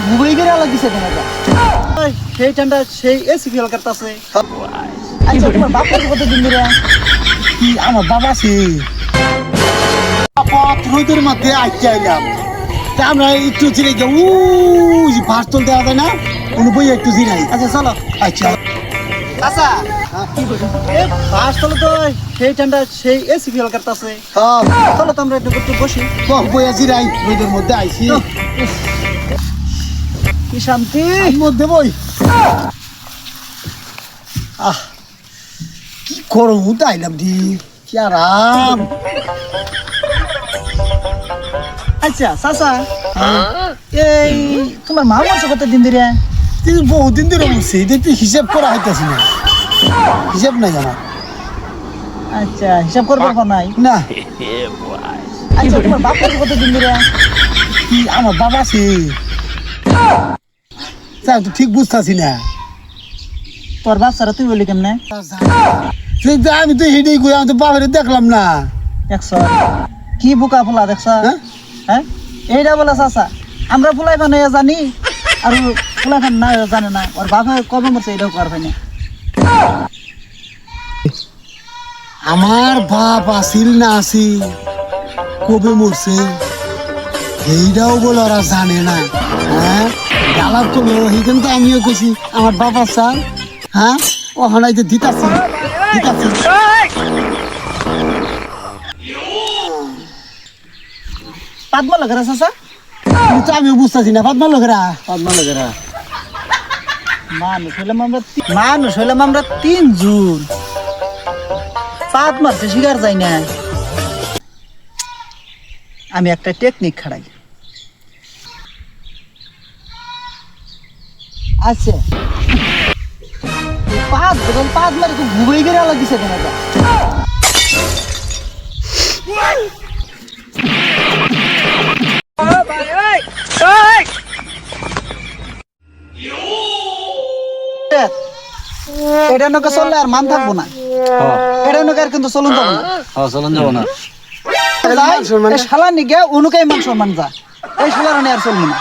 ঘুমাই গেলে আলাদা দিছে কেন সেই ঠান্ডা সেই এসি ফেল করতেছে। আচ্ছা তোমার বাপের কত দিন ধরে? কি আমার বাবা আছে পথ রোদের মধ্যে আইতে আইলাম তা আমরা একটু চিনে যাই ভাস তোল দেওয়া যায় না কোনো বই একটু চিনাই। আচ্ছা চলো। আচ্ছা আচ্ছা এ বাস চলো তো সেই ঠান্ডা সেই এসি ফেল করতেছে। চলো তো আমরা একটু বসি। বই আছি রাই রোদের মধ্যে আইছি কি শান্তি মধ্যে বই। আহ কি গরম উঠে আইলাম দি কি আরাম। আচ্ছা চাচা এই তোমার মা বলছে কত দিন ধরে? কিন্তু বহুদিন ধরে বলছি এটা তুই হিসাব করা হইতেছি না হিসাব নাই আমার। আচ্ছা হিসাব করবার নাই না আচ্ছা তোমার বাপের কত দিন ধরে? কি আমার বাবা আছে তাই তো ঠিক বুঝতেছি না। তোর বাচ্চারা তুই বলি কেমনে? আমি তো হেঁটেই কই আমি তো বাবারে দেখলাম না। দেখছ কি বোকা ফুলা দেখছ? হ্যাঁ? হ্যাঁ এইটা বলে চাচা আমরা ফুলাই ফানে জানি আর ফুলাই ফান না জানে না। ওর বাপে কবে মরছে এটাও কর ফাইনে। আমার বাপ আসিল না আসিল কবে মরছে এইটাও বলে ওরা জানে না। হ্যাঁ গালাপ করলো সেইখান তো আমিও কইছি আমার বাবা স্যার। হ্যাঁ ওখানে যে দিতাছি দিতাছি পাতমা লাগে রে চাচা? কিন্তু আমিও বুঝতেছি না বাদমা লোকেরা মানুষ হইলাম আমরা 3 জুন পাত মারছে শিকার যাই না। আমি একটা টেকনিক খাড়াই। আচ্ছা পাত মারি তো ঘুমাই গেলে আলাদা দিছে কেন? এটা নৌকা চললে আর মান থাকবো না। এটা নৌকা আর কিন্তু চলুন যাবো না। চলন যাব না। শালা নিগে অনুকাই মান সম্মান যা এই শালার আর চলবো না।